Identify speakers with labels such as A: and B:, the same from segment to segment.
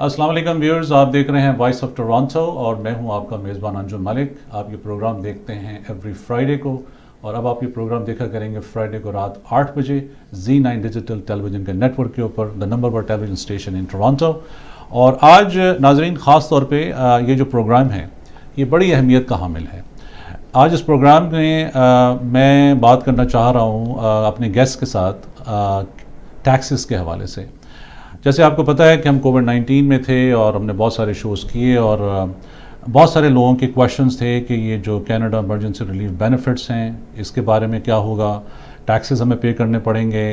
A: अस्सलाम वालेकुम व्यूअर्स, आप देख रहे हैं वॉइस ऑफ टोरंटो और मैं हूं आपका मेज़बान अंजुम मलिक। आप ये प्रोग्राम देखते हैं एवरी फ्राइडे को और अब आप ये प्रोग्राम देखा करेंगे फ्राइडे को रात 8 बजे Z9 डिजिटल टेलीविज़न के नेटवर्क के ऊपर, the number 1 television station in Toronto. और आज नाजरीन ख़ास तौर पे ये जो प्रोग्राम है ये बड़ी अहमियत का हामिल है। आज इस प्रोग्राम में मैं बात करना चाह रहा हूँ अपने गेस्ट के साथ टैक्सेस के हवाले से। जैसे आपको पता है कि हम कोविड-19 में थे और हमने बहुत सारे शोज़ किए और बहुत सारे लोगों के क्वेश्चंस थे कि ये जो कनाडा इमरजेंसी रिलीफ बेनिफिट्स हैं इसके बारे में क्या होगा, टैक्सेस हमें पे करने पड़ेंगे,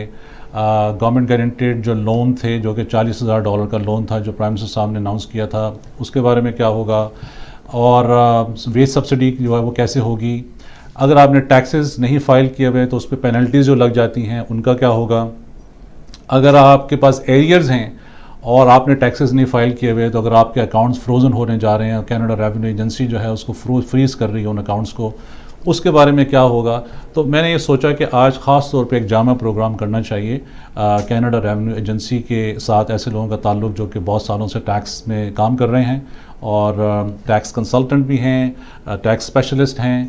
A: गवर्नमेंट गारंटेड जो लोन थे जो कि $40,000 का लोन था जो प्राइम मिनिस्टर साहब ने अनाउंस किया था उसके बारे में क्या होगा, और वेज सब्सिडी जो है वो कैसे होगी, अगर आपने टैक्सेस नहीं फ़ाइल किए हुए तो उस पर पेनल्टीज़ जो लग जाती हैं उनका क्या होगा, अगर आपके पास एरियर्स हैं और आपने टैक्सेस नहीं फाइल किए हुए तो अगर आपके अकाउंट्स फ्रोज़न होने जा रहे हैं, कनाडा रेवेन्यू एजेंसी जो है उसको फ्रीज़ कर रही है उन अकाउंट्स को, उसके बारे में क्या होगा। तो मैंने ये सोचा कि आज ख़ास तौर पे एक जामा प्रोग्राम करना चाहिए कनाडा रेवेन्यू एजेंसी के साथ ऐसे लोगों का ताल्लुक़ जो कि बहुत सालों से टैक्स में काम कर रहे हैं और टैक्स कंसल्टेंट भी हैं, टैक्स स्पेशलिस्ट हैं,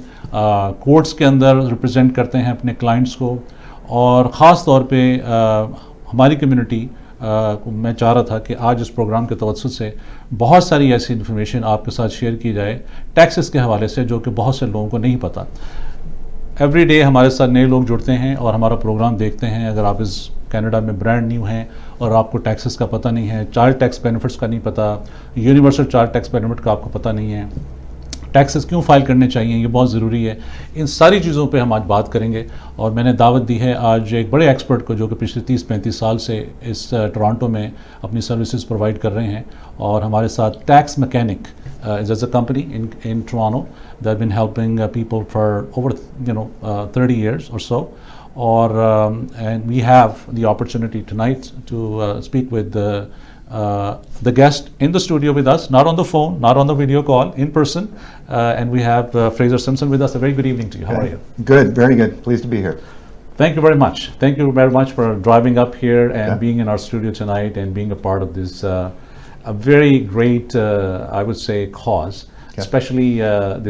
A: कोर्ट्स के अंदर रिप्रेजेंट करते हैं अपने क्लाइंट्स को। और ख़ास तौर पे हमारी कम्युनिटी को मैं चाह रहा था कि आज इस प्रोग्राम के तवज्जुह से बहुत सारी ऐसी इन्फॉर्मेशन आपके साथ शेयर की जाए टैक्सेस के हवाले से जो कि बहुत से लोगों को नहीं पता। एवरी डे हमारे साथ नए लोग जुड़ते हैं और हमारा प्रोग्राम देखते हैं। अगर आप इस कनाडा में ब्रांड न्यू हैं और आपको टैक्सेस का पता नहीं है, चाइल्ड टैक्स बेनिफिट्स का नहीं पता, यूनिवर्सल चाइल्ड टैक्स बेनिफिट का आपको पता नहीं है, टैक्सेस क्यों फाइल करने चाहिए, ये बहुत ज़रूरी है, इन सारी चीज़ों पे हम आज बात करेंगे। और मैंने दावत दी है आज एक बड़े एक्सपर्ट को जो कि पिछले 30-35 साल से इस टोरंटो में अपनी सर्विसेज प्रोवाइड कर रहे हैं और हमारे साथ Tax Mechanic is a company in Toronto that been helping people for over 30 years or so, और and we have the opportunity tonight to speak with the guest in the studio with us, not on the phone, not on the video call, in person, and we have Fraser Simpson with us. A very good evening to you. How are you?
B: Good, very good. Pleased to be here.
A: Thank you very much. Thank you very much for driving up here and being in our studio tonight and being a part of this a very great, I would say, cause, especially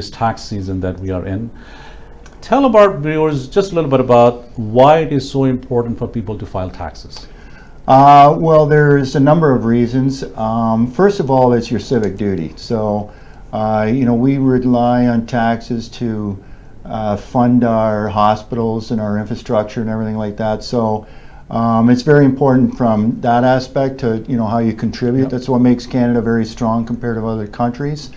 A: this tax season that we are in. Tell our viewers just a little bit about why it is so important for people to file taxes.
B: Well, there's a number of reasons. First of all, it's your civic duty. So, we rely on taxes to fund our hospitals and our infrastructure and everything like that. So, it's very important from that aspect to, how you contribute. Yep. That's what makes Canada very strong compared to other countries.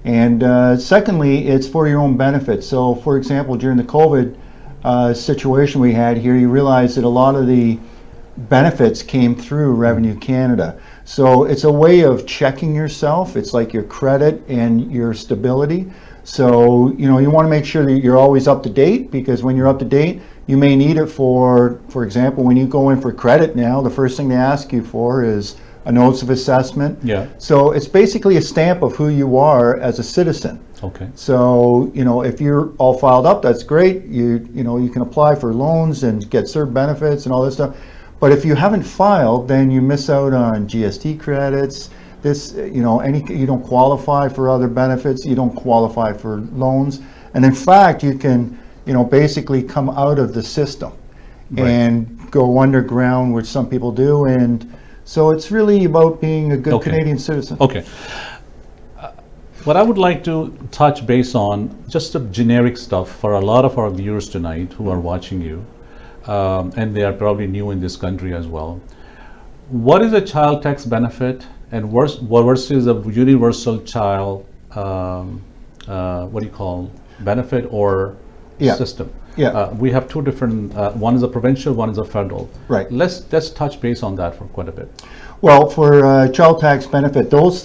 B: And secondly, it's for your own benefit. So, for example, during the COVID situation we had here, you realize that a lot of the benefits came through Revenue Canada. So it's a way of checking yourself. It's like your credit and your stability. So, you want to make sure that you're always up to date, because when you're up to date, you may need it for example, when you go in for credit now, the first thing they ask you for is a notice of assessment.
A: Yeah.
B: So it's basically a stamp of who you are as a citizen.
A: Okay.
B: So, if you're all filed up, that's great. You can apply for loans and get certain benefits and all this stuff. But if you haven't filed, then you miss out on GST credits. You don't qualify for other benefits. You don't qualify for loans. And in fact, you can, basically come out of the system and go underground, which some people do. And so it's really about being a good Canadian citizen.
A: Okay. What I would like to touch base on, just the generic stuff for a lot of our viewers tonight who are watching you. And they are probably new in this country as well. What is a child tax benefit and versus a universal child, benefit or system?
B: Yeah.
A: We have two different, one is a provincial, one is a federal.
B: Right.
A: Let's touch base on that for quite a bit.
B: Well, for child tax benefit, those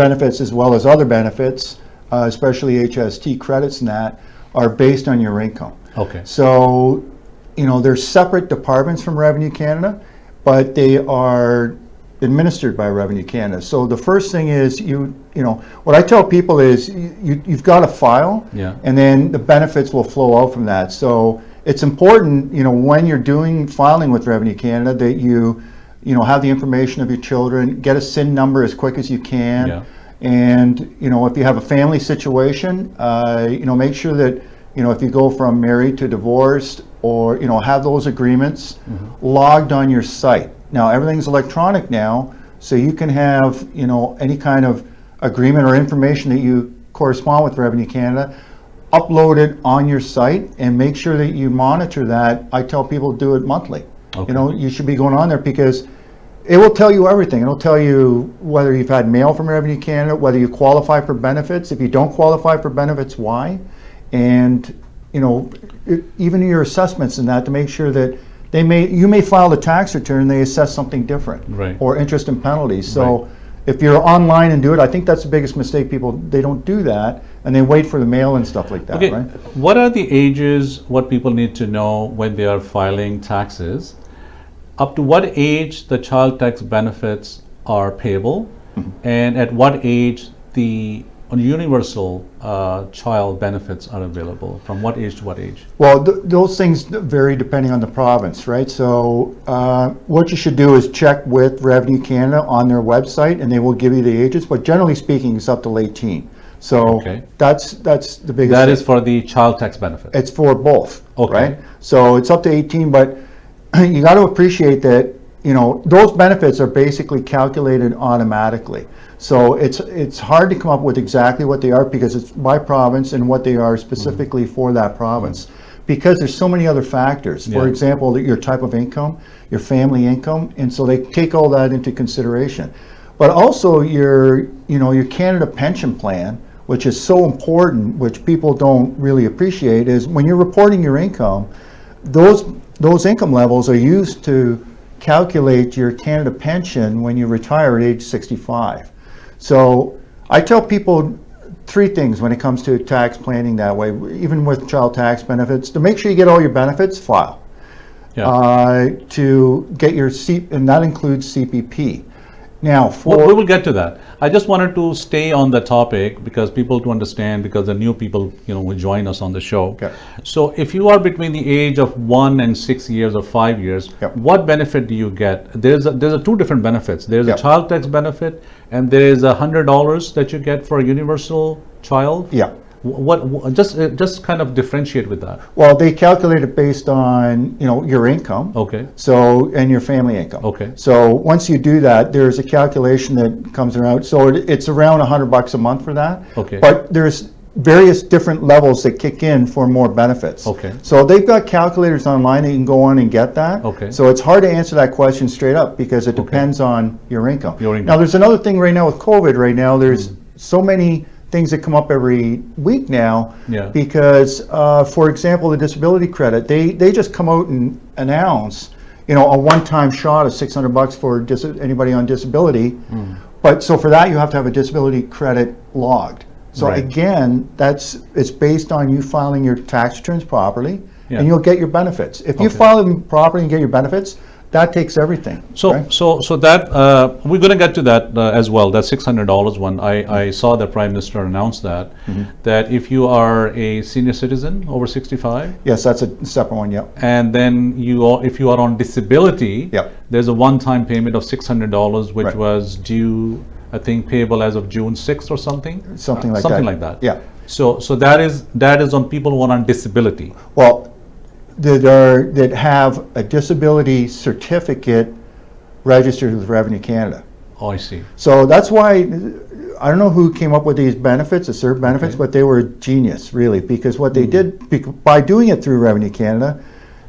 B: benefits as well as other benefits, especially HST credits and that, are based on your income.
A: Okay.
B: So, there's separate departments from Revenue Canada, but they are administered by Revenue Canada. So the first thing is what I tell people is you've got to file, and then the benefits will flow out from that. So it's important, when you're filing with Revenue Canada, that you have the information of your children, get a SIN number as quick as you can.
A: Yeah.
B: And, if you have a family situation, make sure that, if you go from married to divorced or, have those agreements logged on your site. Now, everything's electronic now, so you can have, any kind of agreement or information that you correspond with Revenue Canada uploaded on your site, and make sure that you monitor that. I tell people to do it monthly.
A: Okay.
B: You should be going on there because it will tell you everything. It'll tell you whether you've had mail from Revenue Canada, whether you qualify for benefits. If you don't qualify for benefits, why? And, even your assessments and that, to make sure that you may file the tax return, they assess something different.
A: Right.
B: Or interest and penalties. So if you're online and do it, I think that's the biggest mistake. They don't do that, and they wait for the mail and stuff like that,
A: Okay.
B: right?
A: What are the ages, what people need to know when they are filing taxes? Up to what age the child tax benefits are payable, and at what age the universal child benefits are available? From what age to what age?
B: Well, those things vary depending on the province, right? So what you should do is check with Revenue Canada on their website, and they will give you the ages. But generally speaking, it's up to 18. So that's the biggest.
A: That
B: thing.
A: is for the child tax benefit.
B: It's for both,
A: Okay.
B: right? So it's up to 18, but you got to appreciate that, those benefits are basically calculated automatically. So it's hard to come up with exactly what they are because it's by province and what they are specifically for that province. Because there's so many other factors. For example, your type of income, your family income, and so they take all that into consideration. But also your Canada pension plan, which is so important, which people don't really appreciate, is when you're reporting your income, those income levels are used to calculate your Canada pension when you retire at age 65. So I tell people 3 things when it comes to tax planning that way, even with child tax benefits: to make sure you get all your benefits, file. To get your and that includes CPP. Now, we
A: will get to that. I just wanted to stay on the topic because people to understand, because the new people, will join us on the show.
B: Okay.
A: So if you are between the age of 1 and 6 years or 5 years, what benefit do you get? There's a 2 different benefits. There's a child tax benefit, and there is $100 that you get for a universal child.
B: Yeah.
A: What just kind of differentiate with that.
B: Well, they calculate it based on your income.
A: Okay.
B: So, and your family income.
A: Okay.
B: So once you do that, there's a calculation that comes around. So it's around $100 a month for that.
A: Okay.
B: But there's various different levels that kick in for more benefits.
A: Okay.
B: So they've got calculators online that you can go on and get that.
A: Okay.
B: So it's hard to answer that question straight up because it depends on your income.
A: Your income.
B: Now there's another thing right now with COVID. Right now there's so many things that come up every week now, because for example, the disability credit, they just come out and announce a one-time shot of $600 for anybody on disability, but so for that you have to have a disability credit logged. So again, it's based on you filing your tax returns properly, and you'll get your benefits. If you file them properly and get your benefits, that takes everything.
A: So that we're going to get to that as well. That $600 one. I saw the Prime Minister announce that that if you are a senior citizen over 65.
B: Yes, that's a separate one. Yep.
A: And then if you are on disability, there's a one-time payment of $600, which was due, I think, payable as of June 6th or something.
B: Something like that. Yeah.
A: So that is on people who are on disability.
B: Well, that have a disability certificate registered with Revenue Canada.
A: Oh, I see.
B: So that's why I don't know who came up with these benefits, the CERB benefits, but they were genius, really, because what they did by doing it through Revenue Canada,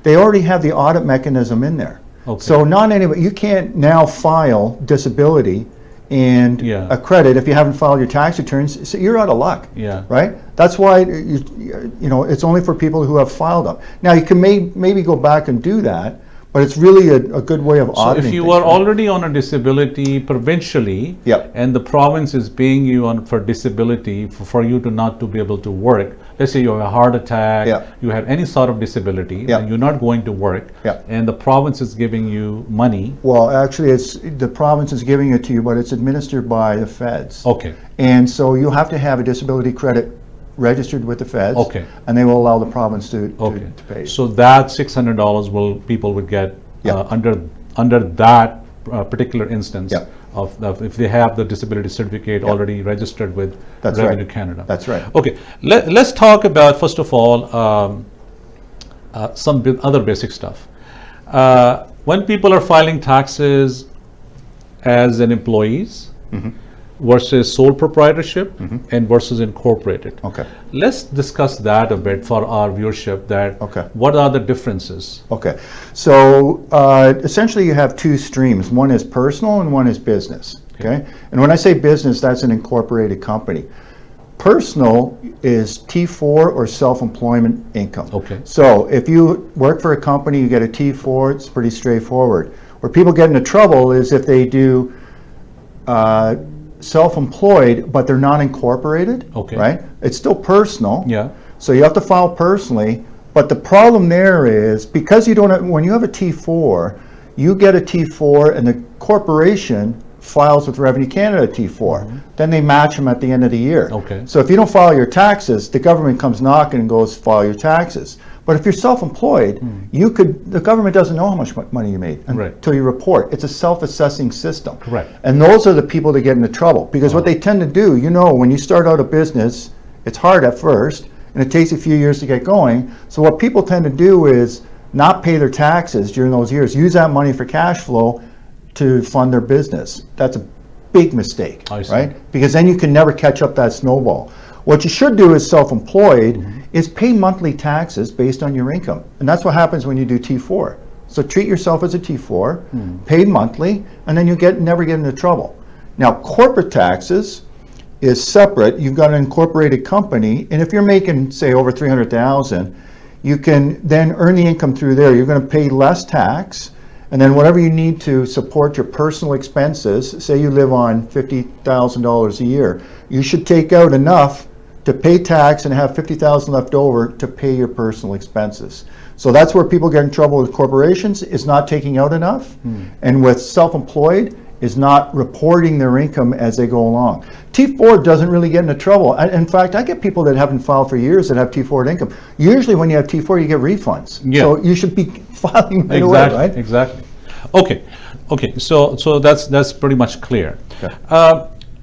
B: they already have the audit mechanism in there. So you can't now file disability and a credit if you haven't filed your tax returns. So you're out of luck. Right. That's why it's only for people who have filed them. Now you can maybe go back and do that, but it's really a good way of auditing.
A: So if you are already on a disability provincially, and the province is paying you for disability for you to not to be able to work. Let's say you have a heart attack, you have any sort of disability, and you're not going to work, and the province is giving you money.
B: Well, actually, the province is giving it to you, but it's administered by the feds.
A: Okay.
B: And so you have to have a disability credit registered with the feds.
A: Okay.
B: And they will allow the province to pay.
A: So that $600 people would get under that particular instance
B: Yeah.
A: of if they have the disability certificate already registered with
B: That's
A: Revenue
B: right.
A: Canada.
B: That's right.
A: Okay, let's talk about, first of all, some other basic stuff. When people are filing taxes as an employees versus sole proprietorship and versus incorporated.
B: Okay.
A: Let's discuss that a bit for our viewership, that
B: Okay.
A: what are the differences?
B: Okay. So essentially you have two streams. One is personal and one is business. Okay. And when I say business, that's an incorporated company. Personal is T4 or self-employment income.
A: Okay.
B: So if you work for a company, you get a T4, it's pretty straightforward. Where people get into trouble is if they do self-employed, but they're not incorporated,
A: Okay.
B: right? It's still personal.
A: Yeah.
B: So you have to file personally, but the problem there is because you don't have, when you have a T4, you get a T4 and the corporation files with Revenue Canada T4. Then they match them at the end of the year.
A: Okay.
B: So if you don't file your taxes, the government comes knocking and goes, file your taxes. But if you're self-employed, the government doesn't know how much money you made until you report. It's a self-assessing system.
A: Correct.
B: And those are the people that get into trouble because what they tend to do, when you start out a business, it's hard at first and it takes a few years to get going. So what people tend to do is not pay their taxes during those years, use that money for cash flow to fund their business. That's a big mistake, right? Because then you can never catch up that snowball. What you should do as self-employed is pay monthly taxes based on your income. And that's what happens when you do T4. So treat yourself as a T4, paid monthly, and then you never get into trouble. Now, corporate taxes is separate. You've got an incorporated company, and if you're making, say, over $300,000, you can then earn the income through there. You're going to pay less tax, and then whatever you need to support your personal expenses, say you live on $50,000 a year, you should take out enough to pay tax and have $50,000 left over to pay your personal expenses. So that's where people get in trouble with corporations, is not taking out enough, and with self-employed is not reporting their income as they go along. T4 doesn't really get into trouble. In fact, I get people that haven't filed for years that have T4 income. Usually when you have T4, you get refunds.
A: Yeah.
B: So you should be filing right away, right?
A: Exactly. Okay. So that's pretty much clear.
B: Okay.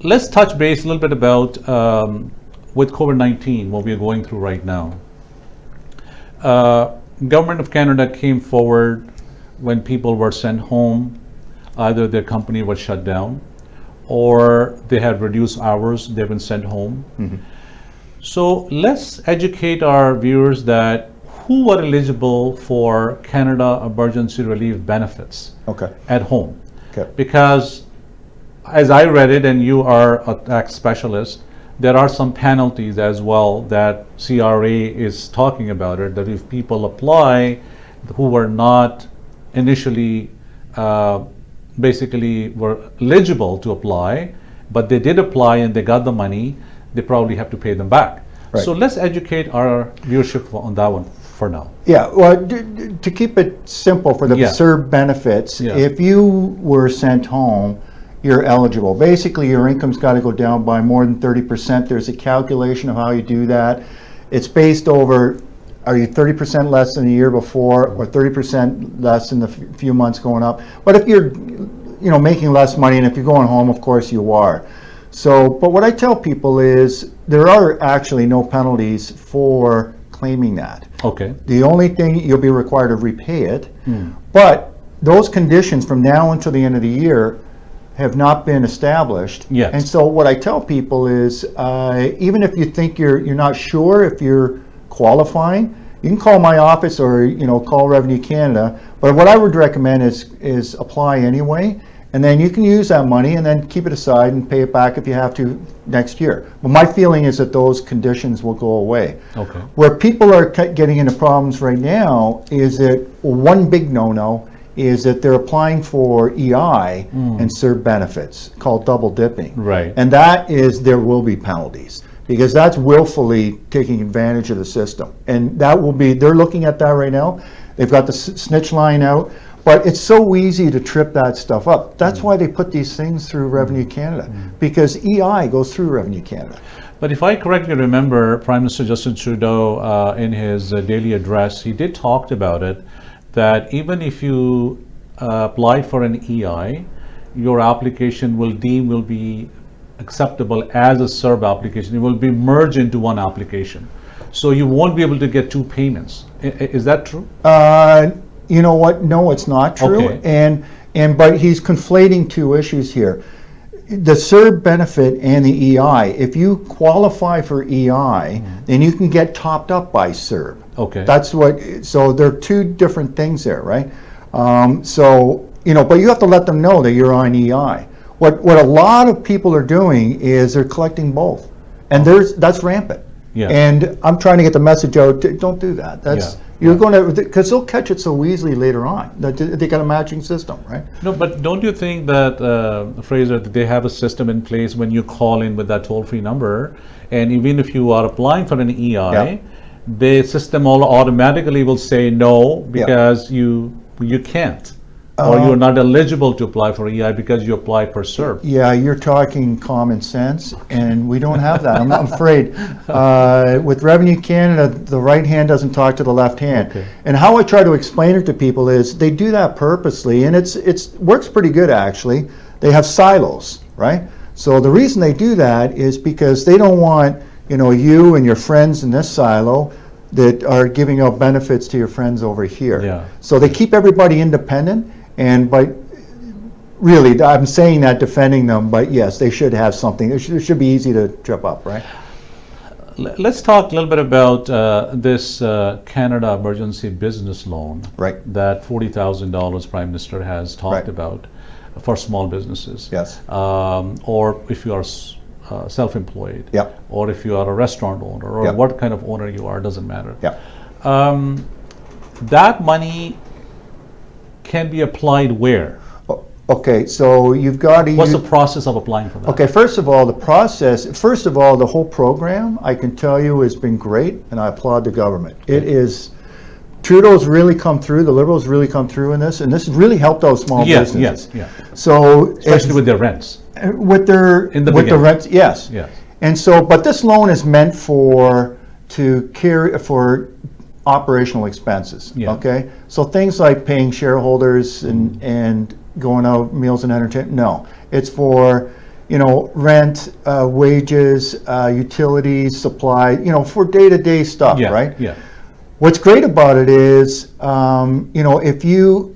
A: Let's touch base a little bit about with COVID-19, what we are going through right now. Government of Canada came forward when people were sent home, either their company was shut down or they had reduced hours, they've been sent home. So let's educate our viewers that who are eligible for Canada Emergency Relief Benefits at home. Because as I read it, and you are a tax specialist, there are some penalties as well that CRA is talking about it, that if people apply who were not initially basically were eligible to apply, but they did apply and they got the money, they probably have to pay them back.
B: Right.
A: So let's educate our viewership on that one for now.
B: Yeah, well, to keep it simple for the CERB benefits, if you were sent home, you're eligible. Basically, your income's got to go down by more than 30%. There's a calculation of how you do that. It's based over, are you 30% less than the year before or 30% less in the few months going up? But if you're making less money, and if you're going home, of course you are. So, but what I tell people is there are actually no penalties for claiming that.
A: Okay.
B: The only thing, you'll be required to repay it, but those conditions from now until the end of the year have not been established.
A: Yes.
B: And so what I tell people is, even if you think you're not sure if you're qualifying, you can call my office or call Revenue Canada. But what I would recommend is apply anyway, and then you can use that money and then keep it aside and pay it back if you have to next year. But my feeling is that those conditions will go away.
A: Okay.
B: Where people are getting into problems right now is that one big no-no is that they're applying for EI and CERB benefits, called double dipping.
A: Right.
B: And that is, there will be penalties, because that's willfully taking advantage of the system. And that will be, they're looking at that right now. They've got the snitch line out, but it's so easy to trip that stuff up. That's why they put these things through Revenue Canada, because EI goes through Revenue Canada.
A: But if I correctly remember, Prime Minister Justin Trudeau, in his daily address, he did talk about it, that even if you apply for an EI, your application will be acceptable as a SERB application. It will be merged into one application. So you won't be able to get two payments. Is that true?
B: You know what? No, it's not true.
A: Okay.
B: But he's conflating two issues here. The SERB benefit and the EI. If you qualify for EI, then you can get topped up by SERB.
A: Okay.
B: That's what. So there are two different things there, right? So but you have to let them know that you're on EI. What a lot of people are doing is they're collecting both, and that's rampant.
A: Yeah.
B: And I'm trying to get the message out. Don't do that. That's you're going to, because they'll catch it so easily later on. They got a matching system, right?
A: No, but don't you think that, Fraser, that they have a system in place when you call in with that toll-free number, and even if you are applying for an EI, the system automatically will say no because you can't. Or you're not eligible to apply for EI because you apply per SERB.
B: Yeah, you're talking common sense, and we don't have that. I'm afraid. With Revenue Canada, the right hand doesn't talk to the left hand.
A: Okay.
B: And how I try to explain it to people is they do that purposely, and it's works pretty good actually. They have silos, right? So the reason they do that is because they don't want you and your friends in this silo that are giving out benefits to your friends over here.
A: Yeah.
B: So they keep everybody independent. And really, I'm saying that defending them, but yes, they should have something. It should be easy to trip up, right?
A: Let's talk a little bit about this Canada Emergency Business Loan.
B: Right.
A: That $40,000 Prime Minister has talked about for small businesses.
B: Yes.
A: Or if you are self-employed.
B: Yep.
A: Or if you are a restaurant owner, or what kind of owner you are, doesn't matter.
B: Yeah.
A: That money can be applied where?
B: Okay, so you've got to.
A: What's the process of applying for that?
B: Okay, first of all, the whole program, I can tell you, has been great, and I applaud the government. It is. Trudeau's really come through. The Liberals really come through in this, and this has really helped those small businesses.
A: Yes.
B: So
A: especially with their rents.
B: With the rents, yes.
A: Yes.
B: And so, but this loan is meant for operational expenses.
A: Yeah.
B: Okay, so things like paying shareholders and going out meals and entertainment. No, it's for rent, wages, utilities, supply. For day-to-day stuff, right?
A: Yeah.
B: What's great about it is, if you,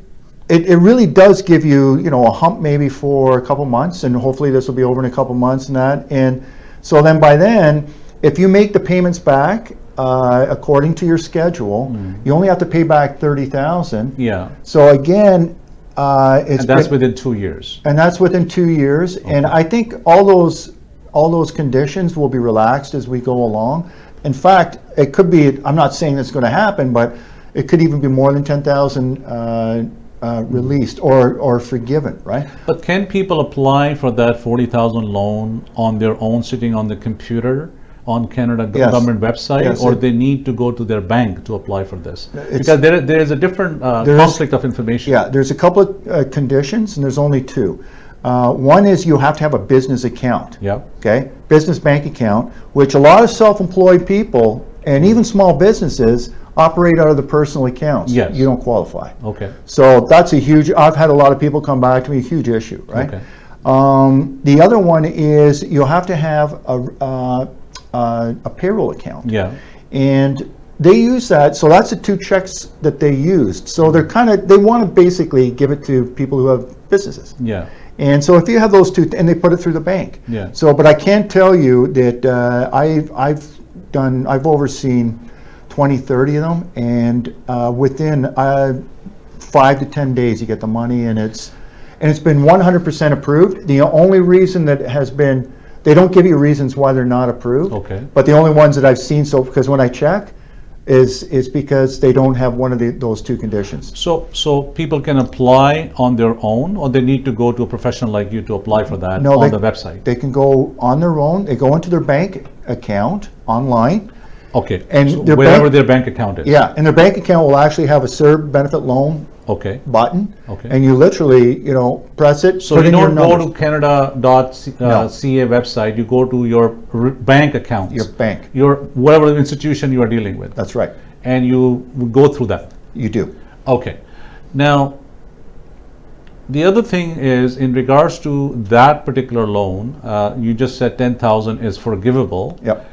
B: it really does give you, a hump maybe for a couple months, and hopefully this will be over in a couple months and that. And so then by then, if you make the payments back according to your schedule, you only have to pay back $30,000.
A: Yeah.
B: So again,
A: that's within 2 years.
B: And that's within 2 years. Okay. And I think all those conditions will be relaxed as we go along. In fact, it could be. I'm not saying it's going to happen, but it could even be more than 10,000 released or forgiven, right?
A: But can people apply for that 40,000 loan on their own, sitting on the computer on Canada government website, or they need to go to their bank to apply for this? Because there is a different conflict of information.
B: Yeah, there's a couple of conditions, and there's only two. One is you have to have a business account.
A: Yeah.
B: Okay, business bank account, which a lot of self-employed people and even small businesses operate out of the personal accounts.
A: Yes.
B: You don't qualify.
A: Okay.
B: So that's a huge. I've had a lot of people come back to me. A huge issue, right?
A: Okay.
B: The other one is you'll have to have a payroll account.
A: Yeah.
B: And they use that, so that's the two checks that they used. So they want to basically give it to people who have businesses.
A: Yeah.
B: And so if you have those two, and they put it through the bank.
A: Yeah.
B: So, but I can tell you that I've overseen 20, 30 of them, and within 5 to 10 days you get the money, and it's been 100% approved. The only reason that has been, they don't give you reasons why they're not approved.
A: Okay.
B: But the only ones that I've seen, because when I check, is because they don't have one of those two conditions.
A: So people can apply on their own, or they need to go to a professional like you to apply for that the website?
B: They can go on their own. They go into their bank account online.
A: Okay.
B: And
A: so wherever their bank account is.
B: Yeah, and their bank account will actually have a SERB benefit loan button.
A: Okay.
B: And you literally, press it.
A: So you don't go to Canada.ca website. You go to your bank account.
B: Your bank.
A: Whatever institution you are dealing with.
B: That's right.
A: And you go through that.
B: You do.
A: Okay. Now, The other thing is, in regards to that particular loan, you just said 10,000 is forgivable.
B: Yep.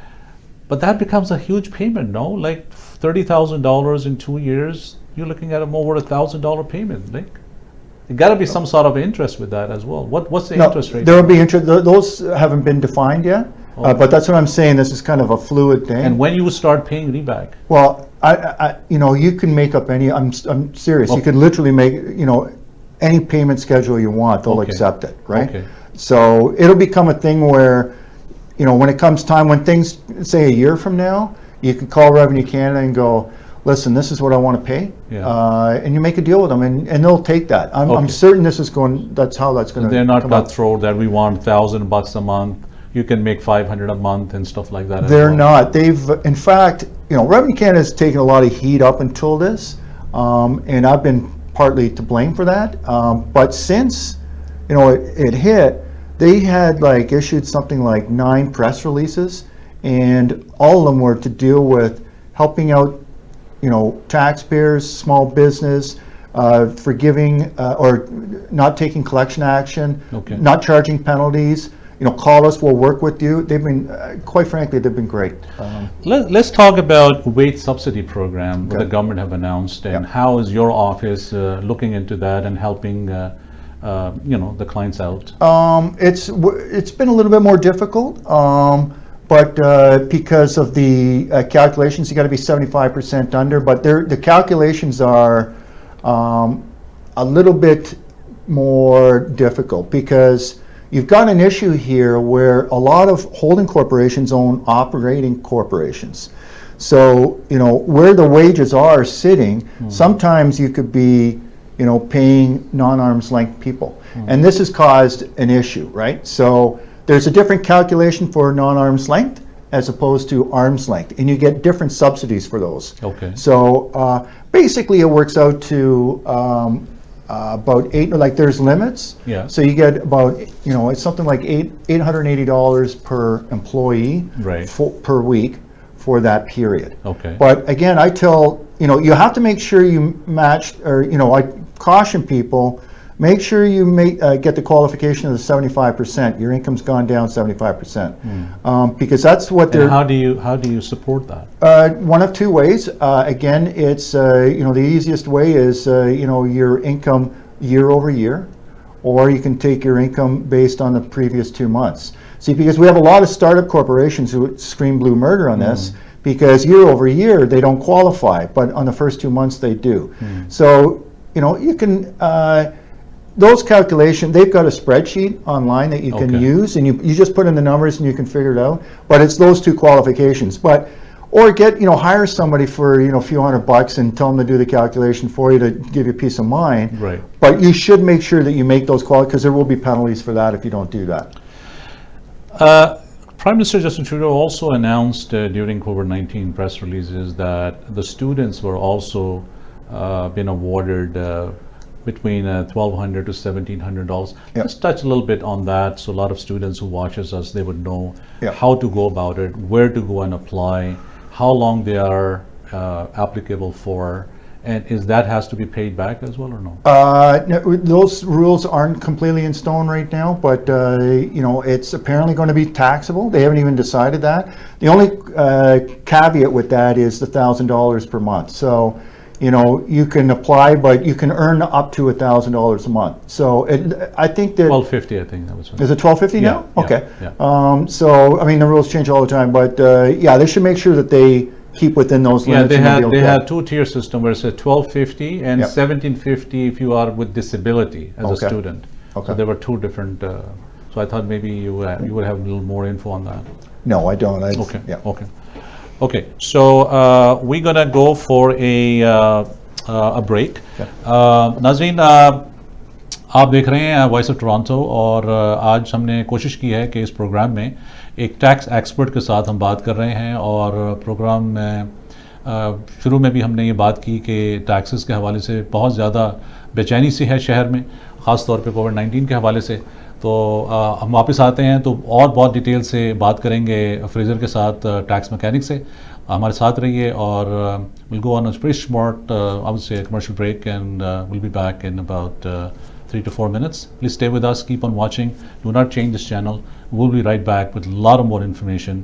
A: But that becomes a huge payment, no? Like $30,000 in 2 years, you're looking at over $1,000 payment. Like, there got to be some sort of interest with that as well. What's the interest rate?
B: There will be interest. Those haven't been defined yet. But that's what I'm saying. This is kind of a fluid thing.
A: And when you start paying reback?
B: Well, you can make up any. I'm serious. You can literally make any payment schedule you want. They'll accept it, right?
A: Okay.
B: So it'll become a thing where, when it comes time, when things say a year from now, you can call Revenue Canada and go, listen, this is what I want to pay, and you make a deal with them, and they'll take that. I'm certain this is going. That's how that's going to.
A: They're not cutthroat that we want $1,000 a month. You can make $500 a month and stuff like that.
B: They're not. They've, in fact, Revenue Canada has taken a lot of heat up until this, and I've been partly to blame for that. But since it hit, they had issued something like 9 press releases, and all of them were to deal with helping out taxpayers, small business, forgiving or not taking collection action, not charging penalties. Call us, we'll work with you. They've been, quite frankly, they've been great.
A: Let's talk about wage subsidy program that the government have announced, and how is your office looking into that and helping the clients out?
B: It's been a little bit more difficult. But because of the calculations, you got to be 75% under. But the calculations are a little bit more difficult because you've got an issue here where a lot of holding corporations own operating corporations. So where the wages are sitting, sometimes you could be paying non-arm's length people, and this has caused an issue, right? So there's a different calculation for non-arm's length as opposed to arm's length, and you get different subsidies for those.
A: Okay.
B: So basically it works out to about there's limits.
A: Yeah.
B: So you get about, it's something like $880 per employee per week for that period.
A: Okay.
B: But again, I tell, you have to make sure you match, or, I caution people, make sure you get the qualification of the 75%. Your income's gone down 75%, because that's what they're.
A: And how do you support that?
B: One of 2 ways. Again, it's the easiest way is your income year over year, or you can take your income based on the previous 2 months. See, because we have a lot of startup corporations who scream blue murder on this, because year over year they don't qualify, but on the first 2 months they do. So you can. Those calculations, they've got a spreadsheet online that you can use, and you just put in the numbers and you can figure it out. But it's those 2 qualifications. Or hire somebody for a few $100 and tell them to do the calculation for you to give you peace of mind.
A: Right.
B: But you should make sure that you make those calls, because there will be penalties for that if you don't do that.
A: Prime Minister Justin Trudeau also announced during COVID-19 press releases that the students were also been awarded between $1,200 to $1,700. Let's touch a little bit on that, so a lot of students who watches us, they would know how to go about it, where to go and apply, how long they are applicable for, and that has to be paid back as well or no?
B: No, those rules aren't completely in stone right now, but it's apparently going to be taxable. They haven't even decided that. The only caveat with that is the $1,000 per month. So you can apply, but you can earn up to $1,000 a month. So I think that
A: $1,250, I think that was.
B: Is it $1,250 now? Okay.
A: Yeah.
B: So the rules change all the time, but they should make sure that they keep within those limits.
A: Yeah, they had 2-tier system where it said $1,250 and $1,750 if you are with disability as a student. Okay. So there were 2 different. So I thought maybe you would have a little more info on that.
B: No, I don't.
A: Okay. Yeah. Okay, so we're gonna go for a break. नाज़रीन, आप देख रहे हैं voice of Toronto, और आज हमने कोशिश की है कि इस प्रोग्राम में एक टैक्स एक्सपर्ट के साथ हम बात कर रहे हैं, और प्रोग्राम में शुरू में भी हमने ये बात की कि टैक्सेस के हवाले से बहुत ज़्यादा बेचैनी सी है शहर में, ख़ास तौर पे कोविड-19 के हवाले से। तो हम वापस आते हैं तो और बहुत डिटेल से बात करेंगे फ्रेजर के साथ, टैक्स मैकेनिक से। हमारे साथ रहिए, और will go on a very short, I would say, commercial break, and we'll be back in about 3 to 4 minutes. Please stay with us, keep on watching, do not change this channel. We'll be right back with a lot of more information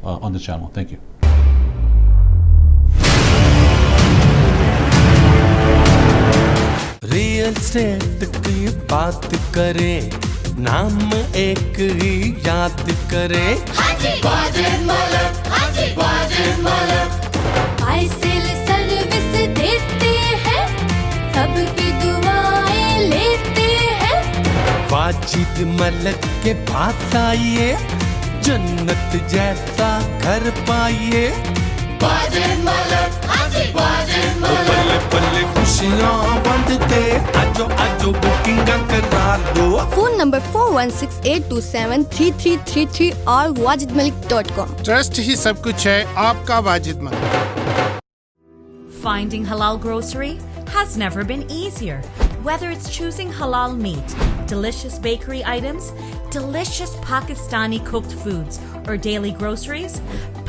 A: on the channel. Thank you.
C: Real estate की बात करें, नाम एक ही याद करें। Wajid Malik, Wajid Malik.
D: आईसेल service देते हैं, सबकी दुआएं लेते हैं।
C: वाजिद मलिक के पास आइए, जन्नत जैसा घर पाइए। वाजिद मलिक, वाजिद मलिक। पल्ले पल्ले खुशियां बांटते, आजो आजो बुकिंग करा लो।
D: फोन नंबर 4168273333 और wajidmalik.com।
E: ट्रस्ट ही सब कुछ है आपका Wajid Malik.
F: Finding halal grocery has never been easier. Whether it's choosing halal meat, delicious bakery items, delicious Pakistani cooked foods, or daily groceries,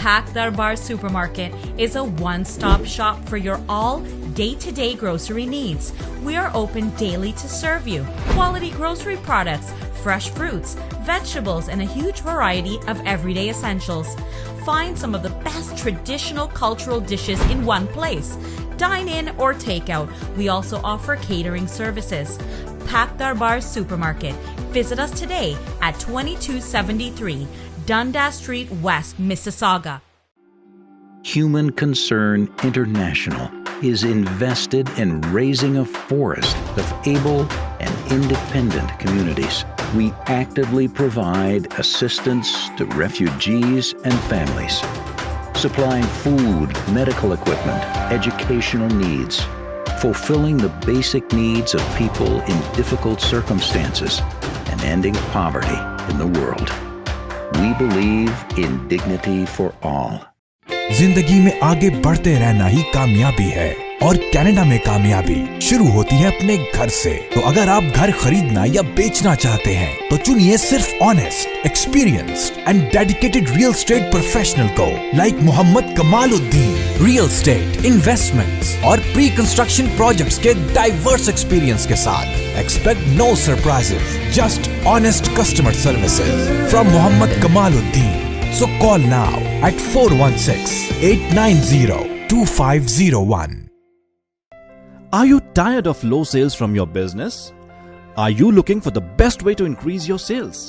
F: Pak Darbar Supermarket is a one-stop shop for your all day-to-day grocery needs. We are open daily to serve you quality grocery products, fresh fruits, vegetables, and a huge variety of everyday essentials. Find some of the best traditional cultural dishes in one place. Dine in or take out. We also offer catering services. Pak Darbar Supermarket. Visit us today at 2273 Dundas Street West, Mississauga.
G: Human Concern International is invested in raising a forest of able and independent communities. We actively provide assistance to refugees and families, supplying food, medical equipment, educational needs, fulfilling the basic needs of people in difficult circumstances, and ending poverty in the world. We believe in dignity for all.
H: जिंदगी में आगे बढ़ते रहना ही कामयाबी है, और Canada में कामयाबी शुरू होती है अपने घर से। तो अगर आप घर खरीदना या बेचना चाहते हैं तो चुनिए सिर्फ honest, experienced and dedicated real estate professional को, like Mohammed Kamaluddin. Real estate, investments और प्री कंस्ट्रक्शन प्रोजेक्ट्स के डाइवर्स एक्सपीरियंस के साथ expect no surprises, just honest customer services from Mohammed Kamaluddin. So call now at 416-890-2501.
I: Are you tired of low sales from your business? Are you looking for the best way to increase your sales?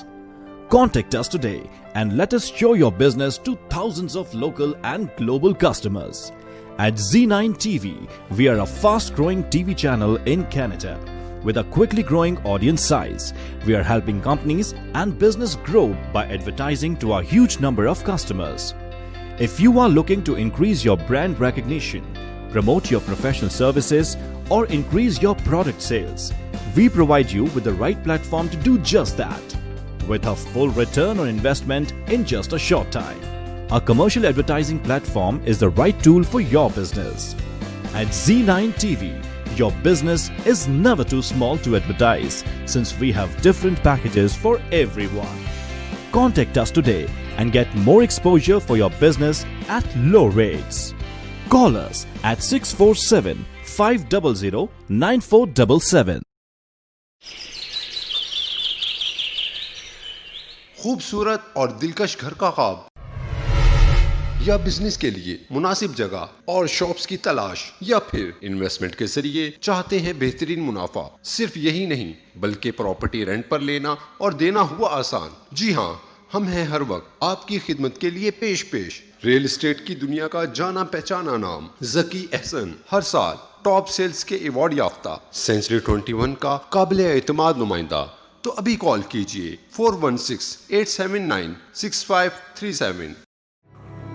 I: Contact us today and let us show your business to thousands of local and global customers. At Z9 TV, we are a fast-growing TV channel in Canada. With a quickly growing audience size, we are helping companies and business grow by advertising to a huge number of customers. If you are looking to increase your brand recognition, promote your professional services, or increase your product sales, we provide you with the right platform to do just that, with a full return on investment in just a short time. A commercial advertising platform is the right tool for your business. At Z9 TV, your business is never too small to advertise, since we have different packages for everyone. Contact us today and get more exposure for your business at low rates. Call us at 647-500-9477.
J: खूबसूरत और दिलकश घर का ख्वाब या business के लिए मुनासिब जगह और शॉप्स की तलाश, या फिर इन्वेस्टमेंट के जरिए चाहते हैं बेहतरीन मुनाफा। सिर्फ यही नहीं बल्कि प्रॉपर्टी रेंट पर लेना और देना हुआ आसान। जी हाँ, हम हैं हर वक्त आपकी खिदमत के लिए पेश। रियल एस्टेट की दुनिया का जाना पहचाना नाम जकी एहसन, हर साल टॉप सेल्स के अवार्ड याफ्ता, सेंचुरी 21 का काबिल एतमाद नुमाइंदा। तो अभी कॉल कीजिए 416-879-6537।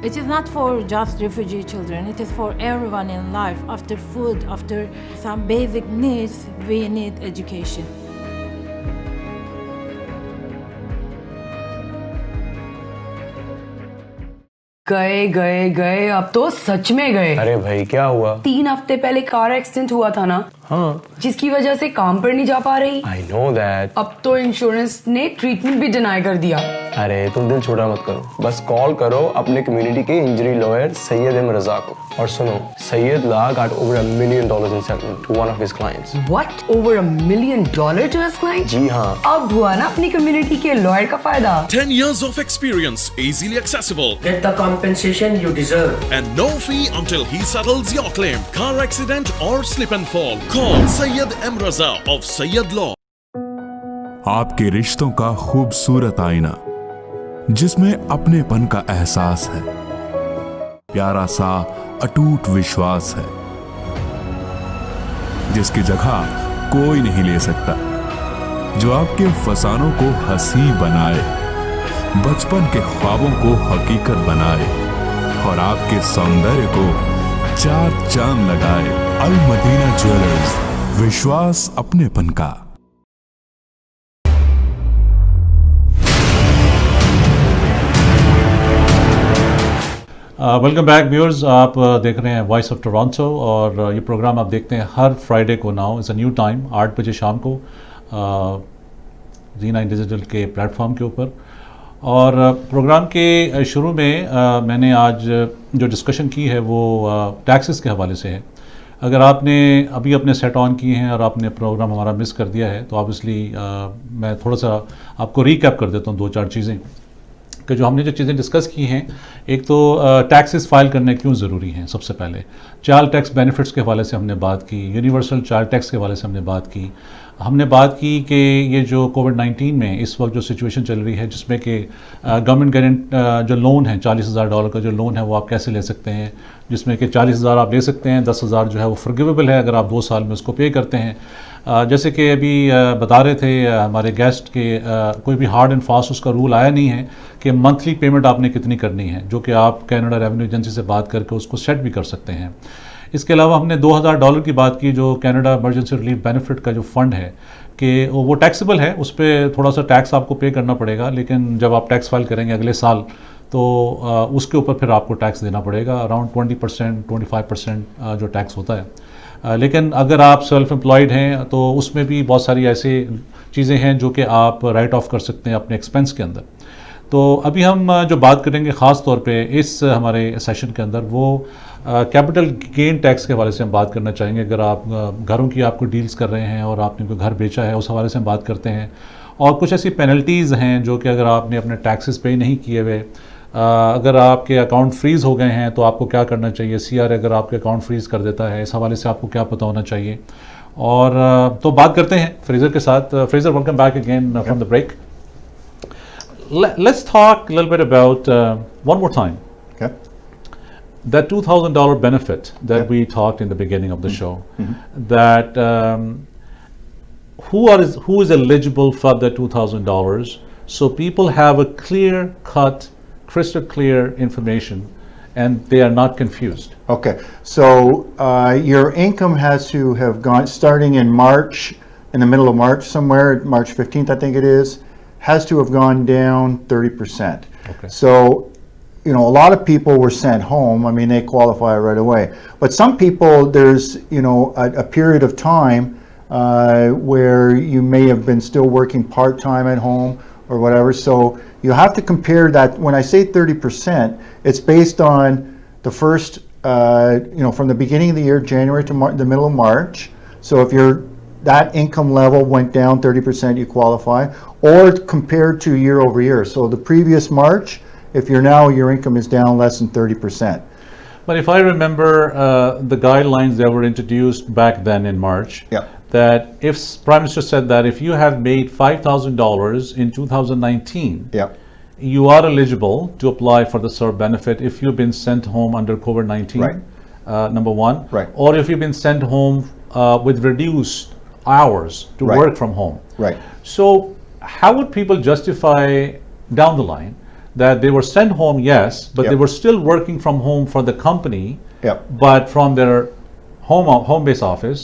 K: It is not for just refugee children, it is for everyone in life. After food, after some basic needs, we need education.
L: गए अब तो सच में गए।
M: अरे भाई क्या हुआ?
L: 3 हफ्ते पहले कार एक्सीडेंट हुआ था ना, हाँ,
M: जिसकी वजह से काम पर नहीं जा पा रही।
L: I know that.
M: अब तो इंश्योरेंस ने ट्रीटमेंट भी डिनाई कर दिया।
L: अरे तुम दिल छोटा मत करो, बस कॉल करो अपने कम्युनिटी के इंजरी लॉयर सैयद एम रजा को। और सुनो, सैयद ला got over $1 million in settlement to one of his clients.
M: What? Over $1 million to his client?
L: जी हाँ।
M: अब हुआ ना अपनी कम्युनिटी के लॉयर का फायदा।
N: 10 years of experience, easily accessible.
O: Get the compensation you deserve.
N: And no fee until he settles your claim. Car accident or slip and fall. Call Sayyid M. Raza of Sayyid Law.
P: आपके रिश्तों का खूबसूरत आईना जिसमें अपनेपन का एहसास है, प्यारा सा अटूट विश्वास है, जिसकी जगह कोई नहीं ले सकता, जो आपके फसानों को हंसी बनाए, बचपन के ख्वाबों को हकीकत बनाए और आपके सौंदर्य को चार चांद लगाए। अल मदीना ज्वेलर्स, विश्वास अपनेपन का।
A: वेलकम बैक व्यूअर्स, आप देख रहे हैं वॉइस ऑफ टोरंटो और ये प्रोग्राम आप देखते हैं हर फ्राइडे को। Now is a new time, 8 बजे शाम को Z9 डिजिटल के प्लेटफॉर्म के ऊपर। और प्रोग्राम के शुरू में मैंने आज जो डिस्कशन की है वो टैक्सेस के हवाले से है। अगर आपने अभी अपने सेट ऑन किए हैं और आपने प्रोग्राम हमारा मिस कर दिया है तो ऑब्वियसली मैं थोड़ा सा आपको रीकैप कर देता हूँ 2-4 चीज़ें कि जो हमने जो चीज़ें डिस्कस की हैं। एक तो टैक्सेस फाइल करने क्यों ज़रूरी हैं। सबसे पहले चाइल्ड टैक्स बेनिफिट्स के हवाले से हमने बात की, यूनिवर्सल चाइल्ड टैक्स के हवाले से हमने बात की। हमने बात की कि ये जो कोविड-19 में इस वक्त जो सिचुएशन चल रही है जिसमें कि गवर्नमेंट गारंट जो लोन है $40,000 का जो लोन है वो आप कैसे ले सकते हैं, जिसमें कि 40,000 आप ले सकते हैं, 10,000 जो है वो फॉरगिवेबल है अगर आप 2 साल में उसको पे करते हैं। जैसे कि अभी बता रहे थे हमारे गेस्ट के कोई भी हार्ड एंड फास्ट उसका रूल आया नहीं है कि मंथली पेमेंट आपने कितनी करनी है, जो कि आप कनाडा रेवेन्यू एजेंसी से बात करके उसको सेट भी कर सकते हैं। इसके अलावा हमने $2,000 की बात की जो कनाडा इमरजेंसी रिलीफ बेनिफिट का जो फ़ंड है कि वो टैक्सेबल है, उस पर थोड़ा सा टैक्स आपको पे करना पड़ेगा, लेकिन जब आप टैक्स फाइल करेंगे अगले साल तो उसके ऊपर फिर आपको टैक्स देना पड़ेगा, अराउंड 20% 25% जो टैक्स होता है। लेकिन अगर आप सेल्फ एम्प्लॉयड हैं तो उसमें भी बहुत सारी ऐसी चीज़ें हैं जो कि आप राइट ऑफ कर सकते हैं अपने एक्सपेंस के अंदर। तो अभी हम जो बात करेंगे ख़ास तौर पे इस हमारे सेशन के अंदर वो कैपिटल गेन टैक्स के हवाले से हम बात करना चाहेंगे। अगर आप घरों की आपको डील्स कर रहे हैं और आपने कोई घर बेचा है उस हवाले से हम बात करते हैं। और कुछ ऐसी पेनल्टीज़ हैं जो कि अगर आपने अपने टैक्सेस पे नहीं किए हुए, अगर आपके अकाउंट फ्रीज़ हो गए हैं तो आपको क्या करना चाहिए, CRA अगर आपके अकाउंट फ्रीज़ कर देता है इस हवाले से आपको क्या पता होना चाहिए। और तो बात करते हैं फ्रेज़र के साथ। Fraser, welcome back again from the break. Let's talk a little bit about one more time.
B: Okay.
A: That $2,000 benefit that we talked in the beginning of the show. That who is eligible for the $2,000, so people have a clear cut, crystal clear information, and they are not confused.
B: Okay. So your income has to have gone starting in March, in the middle of March somewhere, March 15th I think it is. Has to have gone down 30%.
A: Okay.
B: So, you know, a lot of people were sent home. I mean, they qualify right away. But some people, there's, you know, a period of time where you may have been still working part-time at home or whatever. So you have to compare that. When I say 30%, it's based on the first, you know, from the beginning of the year, January to the middle of March. So if that income level went down 30%, you qualify, or compared to year over year. So the previous March, if you're now, your income is down less than 30%.
A: But if I remember the guidelines that were introduced back then in March, that if Prime Minister said that if you have made $5,000 in 2019, you are eligible to apply for the SERB benefit if you've been sent home under COVID-19, number one, or if you've been sent home with reduced hours to work from home. So how would people justify down the line that they were sent home, yes, but they were still working from home for the company, but from their home base office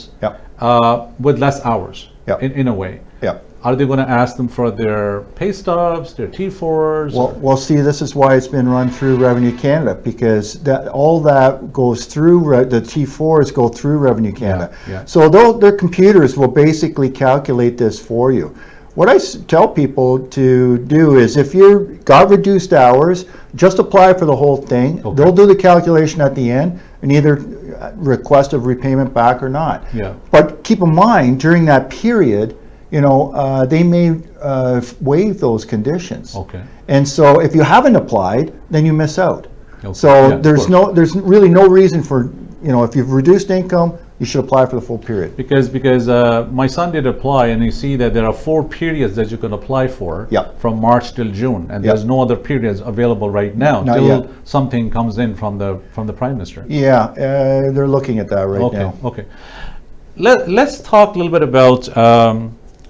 A: with less hours? in a way.
B: Yeah.
A: Are they going to ask them for their pay stubs, their T4s?
B: Well, see, this is why it's been run through Revenue Canada, because all that goes through, the T4s go through Revenue Canada. So their computers will basically calculate this for you. What I tell people to do is, if you've got reduced hours, just apply for the whole thing. They'll do the calculation at the end and either request a repayment back or not. But keep in mind, during that period, they may waive those conditions. And so if you haven't applied, then you miss out. So there's really no reason for, if you've reduced income, you should apply for the full period.
A: Because my son did apply, and you see that there are 4 periods that you can apply for from March till June, and there's no other periods available right now till something comes in from the Prime Minister.
B: They're looking at that right now.
A: Okay. Let's talk a little bit about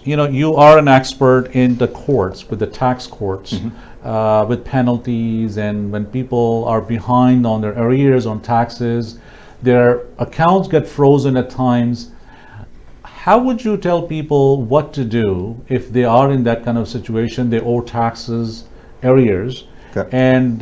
A: you are an expert in the courts, with the tax courts, with penalties, and when people are behind on their arrears on taxes, their accounts get frozen at times. How would you tell people what to do if they are in that kind of situation? They owe taxes, arrears, and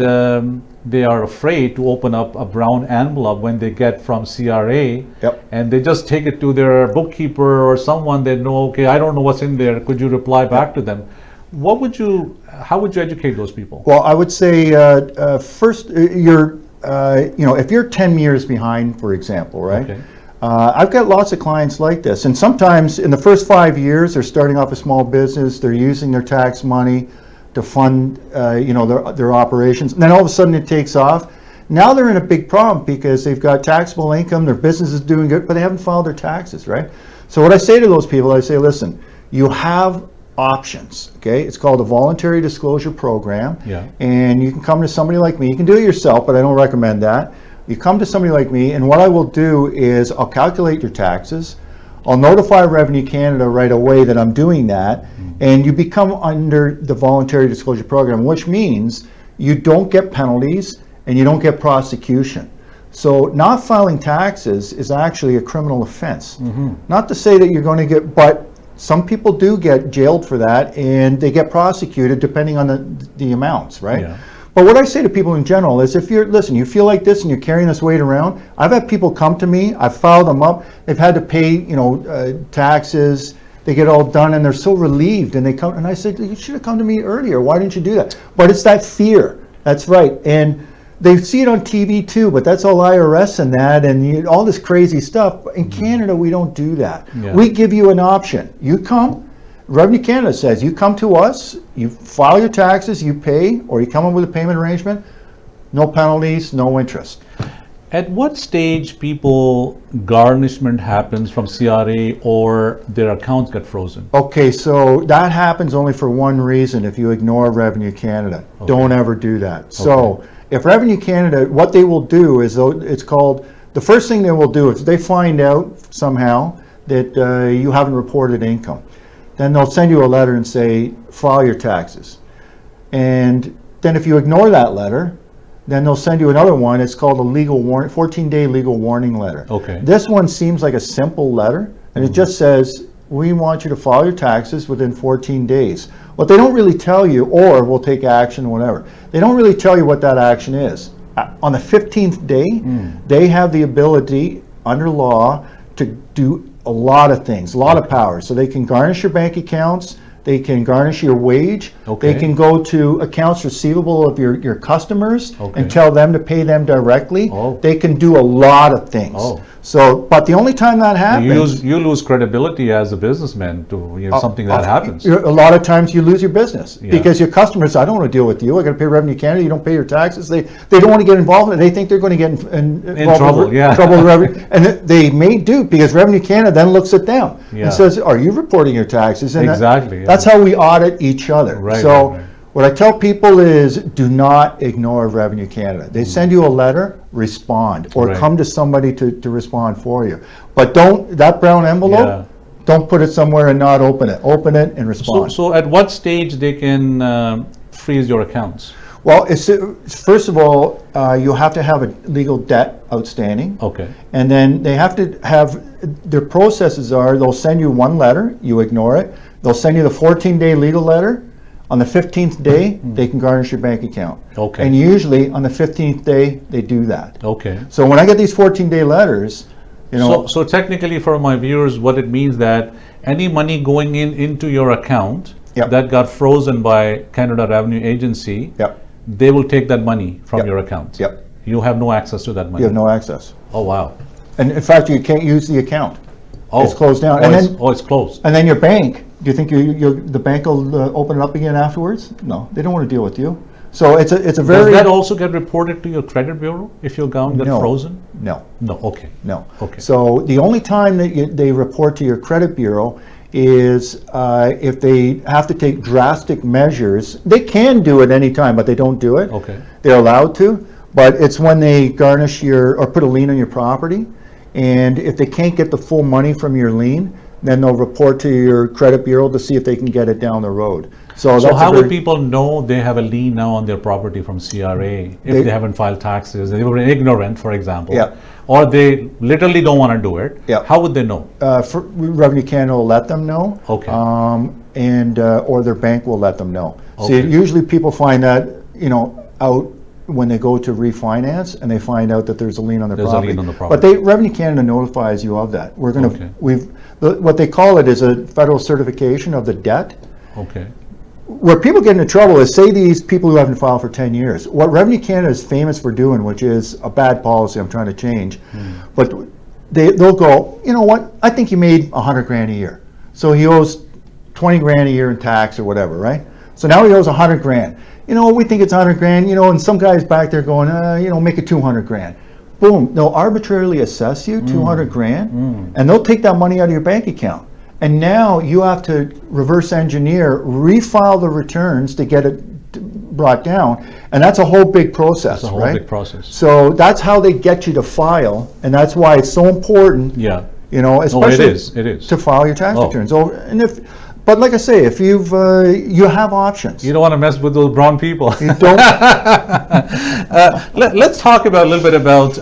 A: they are afraid to open up a brown envelope when they get from CRA, and they just take it to their bookkeeper or someone they know. Okay, I don't know what's in there. Could you reply back to them? How would you educate those people?
B: Well, I would say first, if you're 10 years behind, for example, right? I've got lots of clients like this, and sometimes in the first 5 years, they're starting off a small business. They're using their tax money to fund, their operations. And then all of a sudden it takes off. Now they're in a big problem because they've got taxable income, their business is doing good, but they haven't filed their taxes, right? So what I say to those people, I say, listen, you have options, okay? It's called a voluntary disclosure program. And you can come to somebody like me. You can do it yourself, but I don't recommend that. You come to somebody like me, and what I will do is I'll calculate your taxes. I'll notify Revenue Canada right away that I'm doing that, and you become under the voluntary disclosure program, which means you don't get penalties and you don't get prosecution. So not filing taxes is actually a criminal offense. Not to say that you're going to get, but some people do get jailed for that, and they get prosecuted depending on the amounts, right? But what I say to people in general is, if you feel like this and you're carrying this weight around, I've had people come to me, I've filed them up, they've had to pay, taxes, they get all done, and they're so relieved, and they come, and I said, you should have come to me earlier, why didn't you do that? But it's that fear, that's right, and they see it on TV too, but that's all IRS and that, and all this crazy stuff. In Canada, we don't do that. We give you an option. You come, Revenue Canada says, you come to us, you file your taxes, you pay, or you come up with a payment arrangement, no penalties, no interest.
A: At what stage people garnishment happens from CRA or their accounts get frozen?
B: Okay, so that happens only for one reason: if you ignore Revenue Canada. Don't ever do that. So if Revenue Canada, what they will do is, it's called, the first thing they will do is they find out somehow that you haven't reported income. Then they'll send you a letter and say, file your taxes. And then if you ignore that letter, then they'll send you another one. It's called a legal warning, 14-day legal warning letter. This one seems like a simple letter, and it just says, we want you to file your taxes within 14 days. What they don't really tell you, or we'll take action, whatever, they don't really tell you what that action is. On the 15th day, they have the ability, under law, to do a lot of things, a lot of powers. So they can garnish your bank accounts, they can garnish your wage, they can go to accounts receivable of your customers and tell them to pay them directly. They can do a lot of things. So, but the only time that happens,
A: you lose credibility as a businessman to something that happens.
B: A lot of times you lose your business because your customers, I don't want to deal with you. I got to pay Revenue Canada. You don't pay your taxes. They don't want to get involved in it. They think they're going to get in
A: trouble.
B: Trouble with Revenue, and they may do, because Revenue Canada then looks at them and says, "Are you reporting your taxes?" And that's how we audit each other. What I tell people is, do not ignore Revenue Canada. They send you a letter, respond, or come to somebody to respond for you. But don't, that brown envelope, don't put it somewhere and not open it. Open it and respond.
A: So at what stage they can freeze your accounts?
B: Well, first of all, you have to have a legal debt outstanding.
A: Okay.
B: And then they have to have, their processes are, they'll send you one letter, you ignore it. They'll send you the 14-day legal letter. On the 15th day, they can garnish your bank account.
A: Okay.
B: And usually on the 15th day, they do that.
A: Okay.
B: So when I get these 14-day letters, you know.
A: So technically for my viewers, what it means that any money going into your account that got frozen by Canada Revenue Agency, they will take that money from your account.
B: Yep.
A: You have no access to that money.
B: You have no access.
A: Oh, wow.
B: And in fact, you can't use the account.
A: Oh.
B: It's closed down.
A: It's closed.
B: And then your bank, do you think the bank will open it up again afterwards? No, they don't want to deal with you. So it's a very...
A: Does that also get reported to your credit bureau if your account gets frozen?
B: No.
A: No, okay.
B: No.
A: Okay.
B: So the only time that they report to your credit bureau is if they have to take drastic measures. They can do it any time, but they don't do it.
A: Okay.
B: They're allowed to, but it's when they garnish or put a lien on your property, and if they can't get the full money from your lien, then they'll report to your credit bureau to see if they can get it down the road. So
A: how will people know they have a lien now on their property from CRA if they haven't filed taxes? They were ignorant, for example.
B: Yeah.
A: Or they literally don't want to do it.
B: Yeah.
A: How would they know?
B: Revenue Canada will let them know.
A: Okay.
B: Or their bank will let them know.
A: Okay.
B: So usually people find that, out when they go to refinance and they find out that there's a lien on their property.
A: There's a lien on the property.
B: But Revenue Canada notifies you of that. We're going to, what they call it is a federal certification of the debt.
A: Okay.
B: Where people get into trouble is, say these people who haven't filed for 10 years. What Revenue Canada is famous for doing, which is a bad policy I'm trying to change, but they'll go, you know what, I think he made $100,000 a year. So he owes $20,000 a year in tax or whatever, right? So now he owes $100,000. We think it's $100,000, and some guy's back there going, make it $200,000. Boom, they'll arbitrarily assess you $200,000, and they'll take that money out of your bank account. And now you have to reverse engineer, refile the returns to get it brought down, and that's a whole big process.
A: That's a whole big process.
B: So that's how they get you to file, and that's why it's so important.
A: Yeah.
B: Especially
A: it is
B: to file your tax returns. But like I say, if you have options.
A: You don't want to mess with those brown people.
B: You don't.
A: Let's talk about a little bit about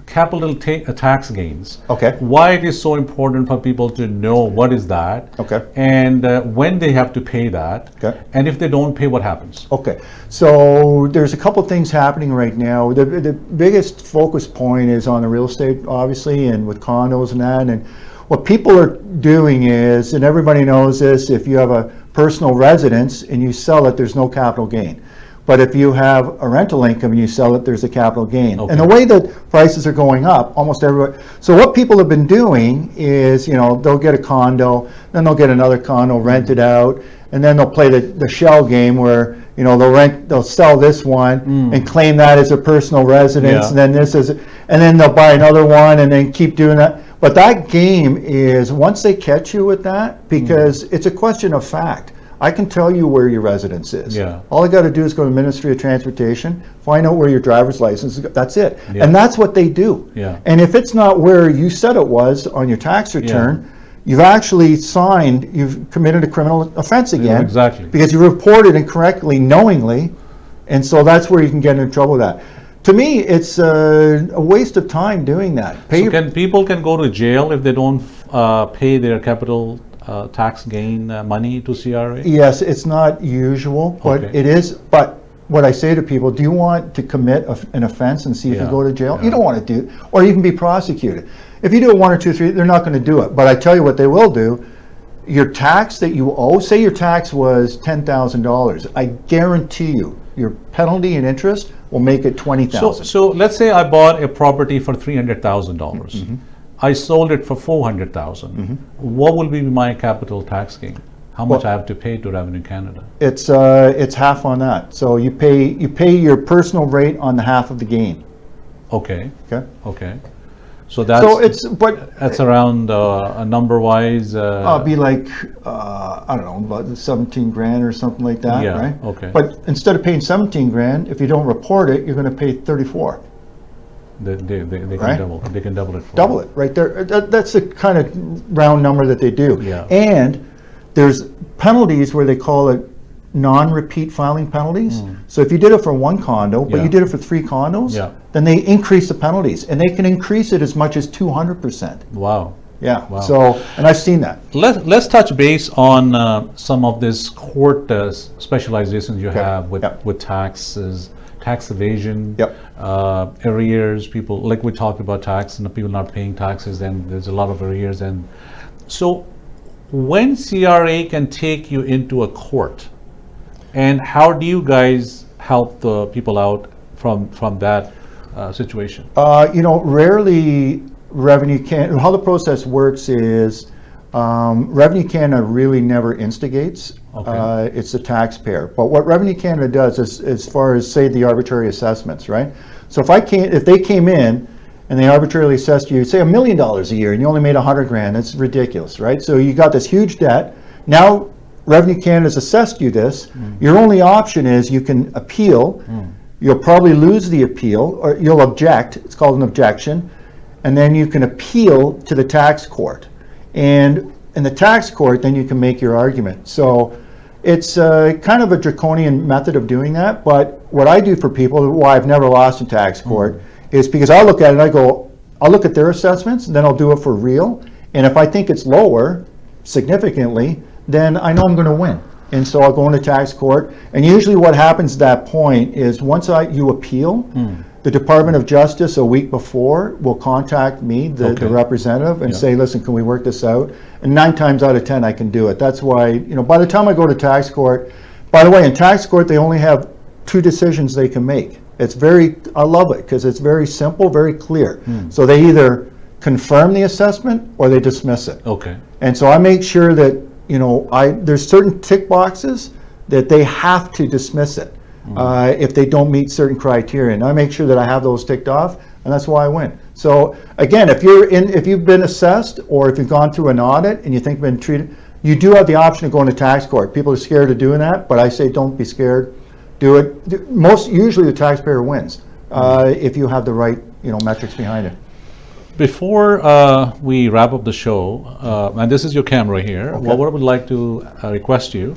A: capital tax gains.
B: Okay.
A: Why it is so important for people to know what is that.
B: Okay.
A: And when they have to pay that.
B: Okay.
A: And if they don't pay, what happens?
B: Okay. So there's a couple things happening right now. The biggest focus point is on the real estate, obviously, and with condos and that. And what people are doing is, and everybody knows this, if you have a personal residence and you sell it, there's no capital gain. But if you have a rental income and you sell it, there's a capital gain.
A: Okay.
B: And the way that prices are going up, almost everybody. So what people have been doing is, they'll get a condo, then they'll get another condo, rent it out, and then they'll play the shell game where, they'll sell this one and claim that as a personal residence, and then and then they'll buy another one and then keep doing that. But that game is, once they catch you with that, because it's a question of fact. I can tell you where your residence is.
A: Yeah.
B: All I got to do is go to the Ministry of Transportation, find out where your driver's license is. That's it.
A: Yeah.
B: And that's what they do.
A: Yeah.
B: And if it's not where you said it was on your tax return, you've actually you've committed a criminal offense again.
A: Exactly.
B: Because you reported incorrectly, knowingly, and so that's where you can get into trouble with that. To me, it's a waste of time doing that.
A: People can go to jail if they don't pay their capital tax gain money to CRA?
B: Yes, it's not usual, but it is. But what I say to people, do you want to commit an offense and see if you go to jail? You don't want to do, or you can be prosecuted. If you do it 1 or 2, 3, they're not going to do it. But I tell you what they will do. Your tax that you owe, say your tax was $10,000, I guarantee you, your penalty and interest will make it $20,000.
A: So let's say I bought a property for $300,000. I sold it for $400,000. What will be my capital tax gain? How much I have to pay to Revenue Canada?
B: It's half on that. So you pay your personal rate on the half of the gain.
A: Okay.
B: Okay.
A: Okay. So that's that's around number wise.
B: Be like I don't know, about 17 grand or something like that, right?
A: Okay.
B: But instead of paying 17 grand, if you don't report it, you're going to pay 34.
A: They can double. They can double it.
B: Double it right there. That's the kind of round number that they do.
A: Yeah.
B: And there's penalties where they call it non-repeat filing penalties. So if you did it for one condo, but you did it for 3 condos, then they increase the penalties, and they can increase it as much as 200%.
A: Wow.
B: Yeah.
A: Wow.
B: So, and I've seen that.
A: Let's touch base on some of this court specializations you have with taxes, tax evasion, arrears. People, like we talked about tax and the people not paying taxes, and there's a lot of arrears. And so when CRA can take you into a court, and how do you guys help the people out from that situation?
B: Rarely Revenue Canada, how the process works is Revenue Canada really never instigates. It's the taxpayer. But what Revenue Canada does is, as far as, say, the arbitrary assessments, right? So if they came in and they arbitrarily assessed you, say, $1 million a year, and you only made $100,000, that's ridiculous, right? So you got this huge debt. Now Revenue Canada's assessed you this. Your only option is you can appeal. You'll probably lose the appeal, or you'll object. It's called an objection. And then you can appeal to the tax court. And in the tax court, then you can make your argument. So it's kind of a draconian method of doing that. But what I do for people, why I've never lost in tax court, is because I look at it and I go, I'll look at their assessments, and then I'll do it for real. And if I think it's lower significantly, then I know I'm going to win. And so I'll go into tax court. And usually what happens at that point is once you appeal, the Department of Justice a week before will contact me, the representative, and say, listen, can we work this out? And 9 times out of 10, I can do it. That's why, by the time I go to tax court, by the way, in tax court, they only have 2 decisions they can make. I love it because it's very simple, very clear. So they either confirm the assessment or they dismiss it. And so I make sure that, there's certain tick boxes that they have to dismiss it. If they don't meet certain criteria, and I make sure that I have those ticked off, and that's why I win. So again, if you've been assessed, or if you've gone through an audit and you think you've been treated, you do have the option of going to tax court. People are scared of doing that, but I say don't be scared. Do it. Usually the taxpayer wins if you have the right metrics behind it.
A: Before we wrap up the show, and this is your camera here, what I would like to request you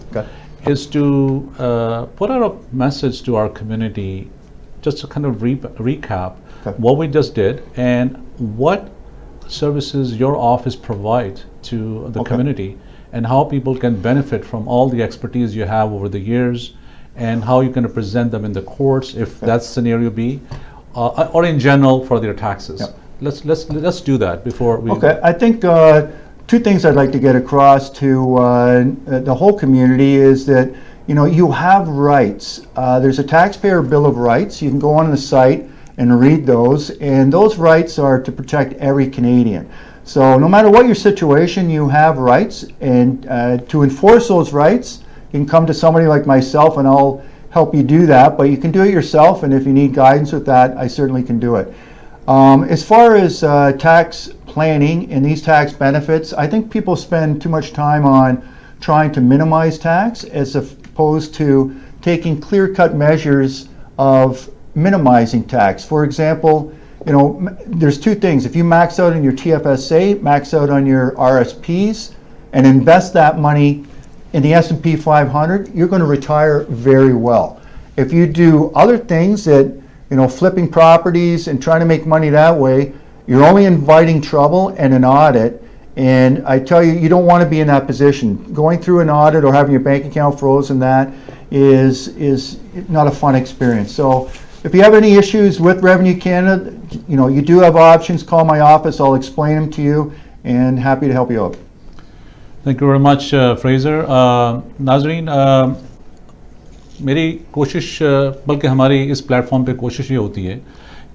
A: is to put out a message to our community, just to kind of recap what we just did and what services your office provide to the community, and how people can benefit from all the expertise you have over the years, and how you're going to present them in the courts if that's scenario B, or in general for their taxes. Let's do that before we.
B: I think 2 things I'd like to get across to the whole community is that you have rights. There's a taxpayer bill of rights. You can go on the site and read those, and those rights are to protect every Canadian. So no matter what your situation, you have rights, and to enforce those rights, you can come to somebody like myself, and I'll help you do that. But you can do it yourself, and if you need guidance with that, I certainly can do it. As far as tax planning and these tax benefits, I think people spend too much time on trying to minimize tax as opposed to taking clear-cut measures of minimizing tax. For example, there's 2 things. If you max out on your TFSA, max out on your RSPs, and invest that money in the S&P 500, you're going to retire very well. If you do other things that flipping properties and trying to make money that way, you're only inviting trouble and an audit. And I tell you, you don't want to be in that position. Going through an audit or having your bank account frozen, that is not a fun experience. So if you have any issues with Revenue Canada, you do have options. Call my office. I'll explain them to you, and happy to help you out.
A: Thank you very much, Fraser. नाज़रीन, मेरी कोशिश, बल्कि हमारी इस platform पे कोशिश ये होती है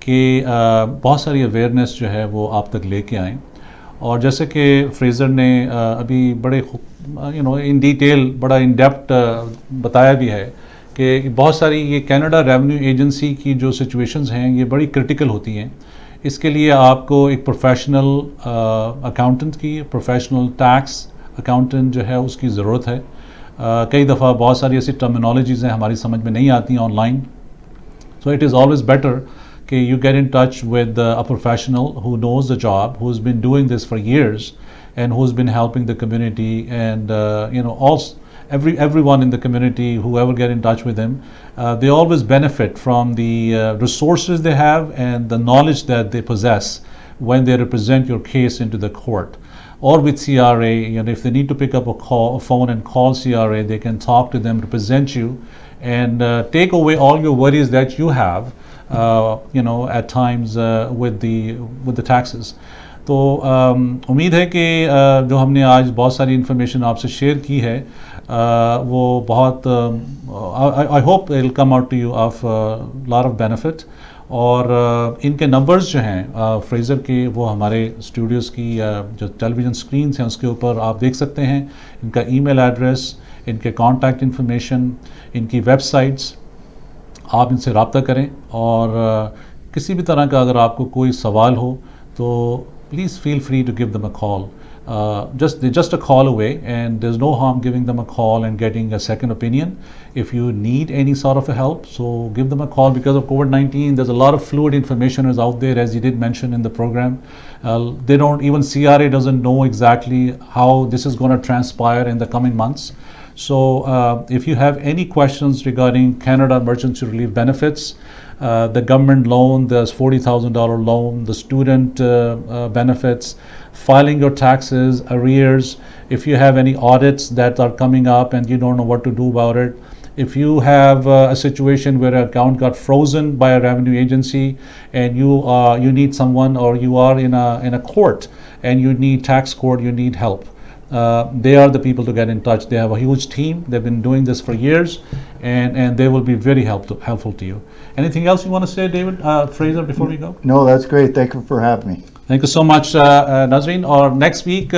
A: कि बहुत सारी अवेयरनेस जो है वो आप तक लेके आएँ, और जैसे कि फ्रेज़र ने अभी बड़े इन डिटेल बड़ा इन डेप्थ बताया भी है कि बहुत सारी ये कनाडा रेवेन्यू एजेंसी की जो सिचुएशंस हैं ये बड़ी क्रिटिकल होती हैं. इसके लिए आपको एक प्रोफेशनल अकाउंटेंट की, प्रोफेशनल टैक्स अकाउंटेंट जो है उसकी ज़रूरत है. कई दफ़ा बहुत सारी ऐसी टर्मिनोलॉजीज़ हैं हमारी समझ में नहीं आती online. So it is always better कि you get in touch with a professional who knows the job, who has been doing this for years and who's been helping the community, and everyone in the community, whoever get in touch with him, they always benefit from the resources they have and the knowledge that they possess when they represent your case into the court. Or with CRA, if they need to pick up a phone and call CRA, they can talk to them, represent you, and take away all your worries that you have, at times with the taxes. तो उम्मीद है कि जो हमने आज बहुत सारी information आपसे शेयर की है वो बहुत I hope it will come out to you of lot of benefit. और इनके नंबर्स जो हैं फ्रेज़र के, वो हमारे स्टूडियोज़ की जो टेलीविज़न स्क्रीन्स हैं उसके ऊपर आप देख सकते हैं. इनका ईमेल एड्रेस, इनके कॉन्टैक्ट इन्फॉर्मेशन, इनकी वेबसाइट्स, आप इनसे रब्ता करें. और किसी भी तरह का अगर आपको कोई सवाल हो तो please feel free to give them a call. They're just a call away, and there's no harm giving them a call and getting a second opinion. If you need any sort of a help, so give them a call. Because of COVID-19, there's a lot of fluid information is out there, as you did mention in the program. They don't, even CRA doesn't know exactly how this is going to transpire in the coming months. So if you have any questions regarding Canada Emergency Relief Benefits, the government loan, the $40,000 loan, the student benefits, filing your taxes, arrears, if you have any audits that are coming up and you don't know what to do about it, if you have a situation where an account got frozen by a revenue agency and you need someone, or you are in a court and you need tax court, you need help, they are the people to get in touch. They have a huge team. They've been doing this for years, and they will be very helpful to you. Anything else you want to say, David, Fraser, before we go?
B: No, that's great. Thank you for having me.
A: Thank you so much, Nazreen. और next week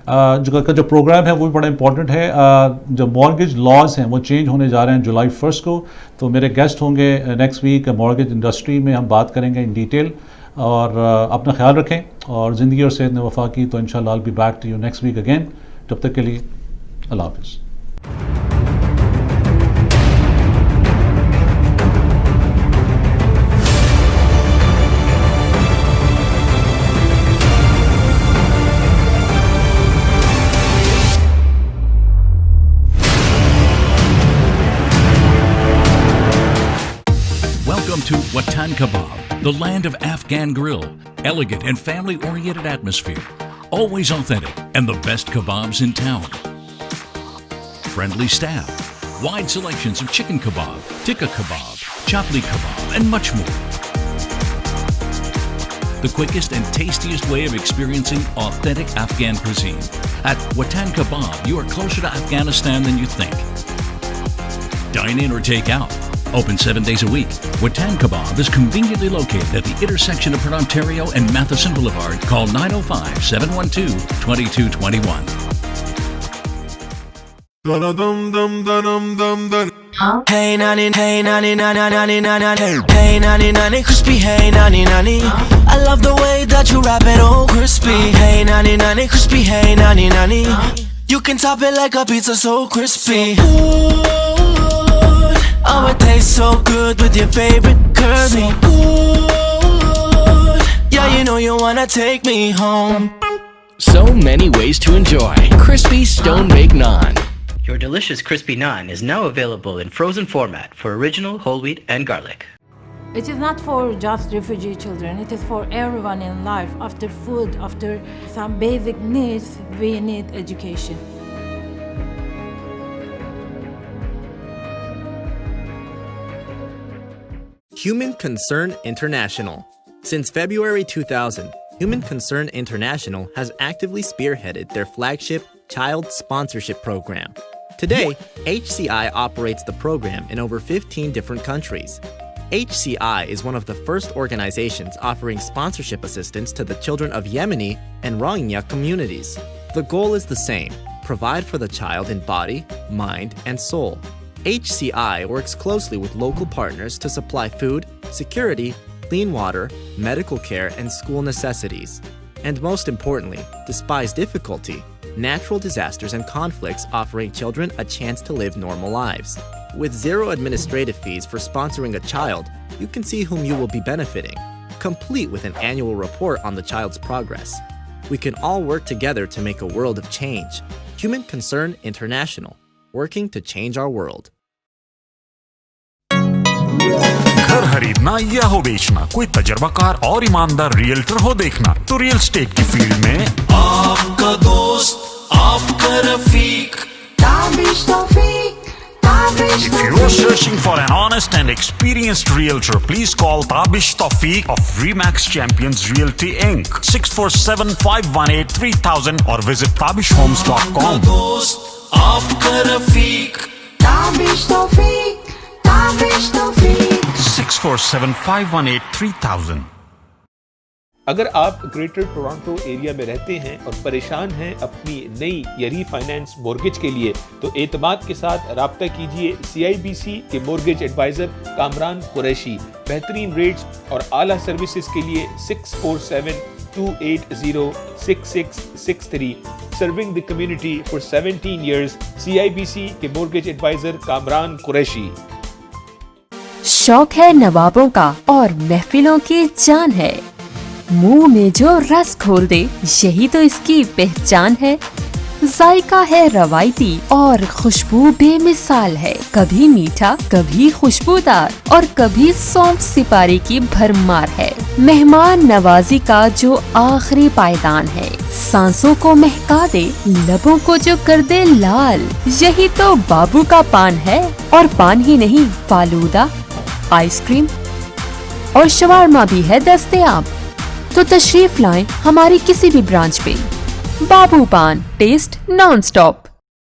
A: जो programme है वो भी बड़ा important है. जो mortgage laws हैं वो चेंज होने जा रहे हैं जुलाई 1 को. तो मेरे गेस्ट होंगे नेक्स्ट वीक. मॉर्गेज इंडस्ट्री में हम बात करेंगे इन डिटेल. और अपना ख्याल रखें और ज़िंदगी और सेहत ने वफा की. तो इंशाल्लाह I'll be back to you next week again. तब तक के लिए अल्लाह हाफ़िज़.
Q: Welcome to Watan Kebab, the land of Afghan grill. Elegant and family-oriented atmosphere. Always authentic and the best kebabs in town. Friendly staff. Wide selections of chicken kebab, tikka kebab, chapli kebab, and much more. The quickest and tastiest way of experiencing authentic Afghan cuisine. At Watan Kebab, you are closer to Afghanistan than you think. Dine in or take out. Open 7 days a week. Watan Kebab is conveniently located at the intersection of Port Ontario and Matheson Boulevard. Call 905-712-2221.
C: Hey nani, hey nani, nani, nani, nani, hey nani, nani, crispy, hey nani, nani. I love the way that you wrap it, oh crispy. Hey nani, nani, crispy, hey nani, nani. You can top it like a pizza, so crispy. Oh, it tastes so good with your favorite curry. So good. Yeah, you know you wanna take me home.
R: So many ways to enjoy crispy stone-baked naan.
S: Your delicious crispy naan is now available in frozen format for original whole wheat and garlic.
K: It is not for just refugee children. It is for everyone in life. After food, after some basic needs, we need education.
T: Human Concern International. Since February 2000, Human Concern International has actively spearheaded their flagship child sponsorship program. Today, HCI operates the program in over 15 different countries. HCI is one of the first organizations offering sponsorship assistance to the children of Yemeni and Rohingya communities. The goal is the same: provide for the child in body, mind, and soul. HCI works closely with local partners to supply food, security, clean water, medical care, and school necessities. And most importantly, despite difficulty, natural disasters and conflicts, offering children a chance to live normal lives. With zero administrative fees for sponsoring a child, you can see whom you will be benefiting, complete with an annual report on the child's progress. We can all work together to make a world of change. Human Concern International. working to change our world.
U: घर खरीदना या हो बेचना, कोई तजर्बाकार और ईमानदार realtor हो देखना, तो रियल एस्टेट की फील्ड में
C: आपका दोस्त, आपका रफीक, ताबिश तौफीक।
U: If you're searching for an honest and experienced realtor, please call Tabish Tawfiq of Remax Champions Realty Inc. 647-518-3000 or visit tabishhomes.com.
C: दोस्त आपका रफीक, ताबिश तौफीक, ताबिश तौफीक।
U: 647-518-3000।
V: अगर आप ग्रेटर टोरंटो एरिया में रहते हैं और परेशान हैं अपनी नई या रीफाइनेंस मोर्गेज के लिए, तो एतमाद के साथ राब्ता कीजिए CIBC के मोर्गेज एडवाइजर कामरान कुरैशी। बेहतरीन रेट्स और आला सर्विसेज के लिए 647-280-6663। Serving the community for 17 years, CIBC के मोर्गेज एडवाइजर कामरान कुरैशी।
W: शौक है नवाबों का और महफिलों की जान है, मुंह में जो रस खोल दे यही तो इसकी पहचान है। जायका है रवायती और खुशबू बेमिसाल है, कभी मीठा कभी खुशबूदार और कभी सौंफ सिपारी की भरमार है। मेहमान नवाजी का जो आखिरी पायदान है, सांसों को महका दे, लबों को जो कर दे लाल, यही तो बाबू का पान है। और पान ही नहीं, फालूदा, आइसक्रीम और शवारमा भी है दस्तयाब। तो तशरीफ लाएं हमारी किसी भी ब्रांच पे। बाबू पान, टेस्ट नॉन स्टॉप।